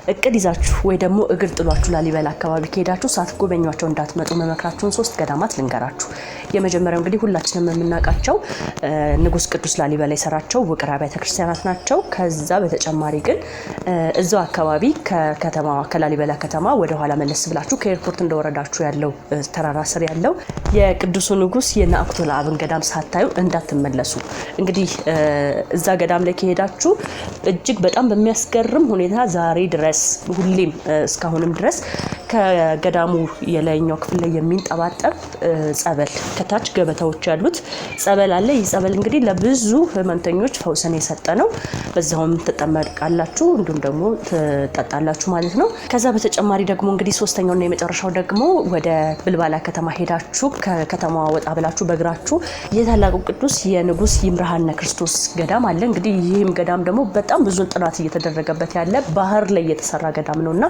እቅድ ይዛችሁ ወይ ደግሞ እግር ጥሏችሁ ላሊበላ አካባቢ ከሄዳችሁ ሳትጎበኟቸው እንዳትመጡ መመክራችሁን 3 ገዳማት ልንገራችሁ። የመጀመሪያው እንግዲህ ሁላችንም የምናውቃቸው ንጉስ ቅዱስ ላሊበላ የሰራቸው ውቅር አብያተ ክርስቲያናት ናቸው። ከዛ በተጨማሪ ግን እዛው አካባቢ ከላሊበላ ከተማ ወደ ኋላ መለስ ብላችሁ ከኤርፖርት እንደወረዳችሁ ያለው ተራራ ስር ያለው የቅዱስ ንጉስ የናአኩቶ ለአብን ገዳም ሳታዩ እንዳትመለሱ። እንግዲህ እዛ ገዳም ላይ ከሄዳችሁ እጅግ በጣም በሚያስገርም ሁኔታ ዛሬ ድረስ ሁሌም እስካሁንም ድረስ ከገዳሙ የላይኛው ክፍል ላይ የሚንጠባጠብ ጸበል ከታች ገበታዎች ያሉት ጸበል አለ። ይህ ጸበል እንግዲህ ለብዙ ህመምተኞች ፈውስን የሰጠ ነው። በዛውም ተጠመቃላችሁ እንዲሁም ደግሞ ተጣጣላችሁ ማለት ነው። ከዛ በተጨማሪ ደግሞ እንግዲህ ሶስተኛውና የመጨረሻው ደግሞ ወደ ብልባላ ከተማ ሄዳችሁ ከከተማዋ ወጣ ብላችሁ በእግራችሁ የታላቁ ቅዱስ የንጉስ ይምርሃነ ክርስቶስ ገዳም አለ። እንግዲህ ይህም ገዳም ደግሞ በጣም ብዙ ጥናት እየተደረገበት ያለ ባህር ላይ የተሰራ ገዳም ነውና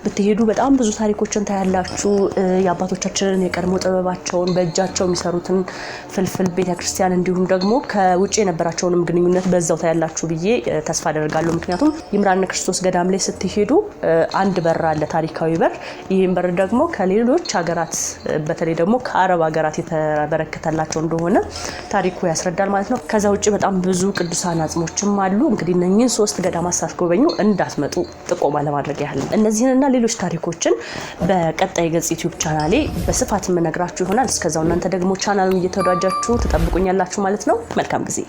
ብትሄዱ በጣም ብዙ ታሪኮችን ታያላችሁ። የአባቶቻችንን የቀድሞ ጥበባቸውን በእጃቸው የሚሰሩትን ፍልፍል ቤተክርስቲያን እንዲሁም ደግሞ ከውጪ የነበራቸውንም ግንኙነት በዛው ታያላችሁ ብዬ ተስፋ አደርጋለሁ። ምክንያቱም ይምርሃነ ክርስቶስ ገዳም ላይ ስትሄዱ አንድ በር አለ፣ ታሪካዊ በር። ይህም በር ደግሞ ከሌሎች ሀገራት በተለይ ደግሞ ከአረብ ሀገራት የተበረከተላቸው እንደሆነ ታሪኩ ያስረዳል ማለት ነው። ከዛ ውጪ በጣም ብዙ ቅዱሳን አጽሞችም አሉ። እንግዲህ እነኚህን 3 ገዳማት ሳትጎበኙ እንዳትመጡ ጥቆማ ለማድረግ ያህል ነው። እነዚህንና ሌሎች ታሪኮችን በቀጣይ ገጽ ዩቲዩብ ቻናሌ በስፋት የምነግራችሁ ይሆናል። እስከዛው እናንተ ደግሞ ቻናሉን እየተወዳጃችሁ ተጠብቁኛላችሁ ማለት ነው። መልካም ጊዜ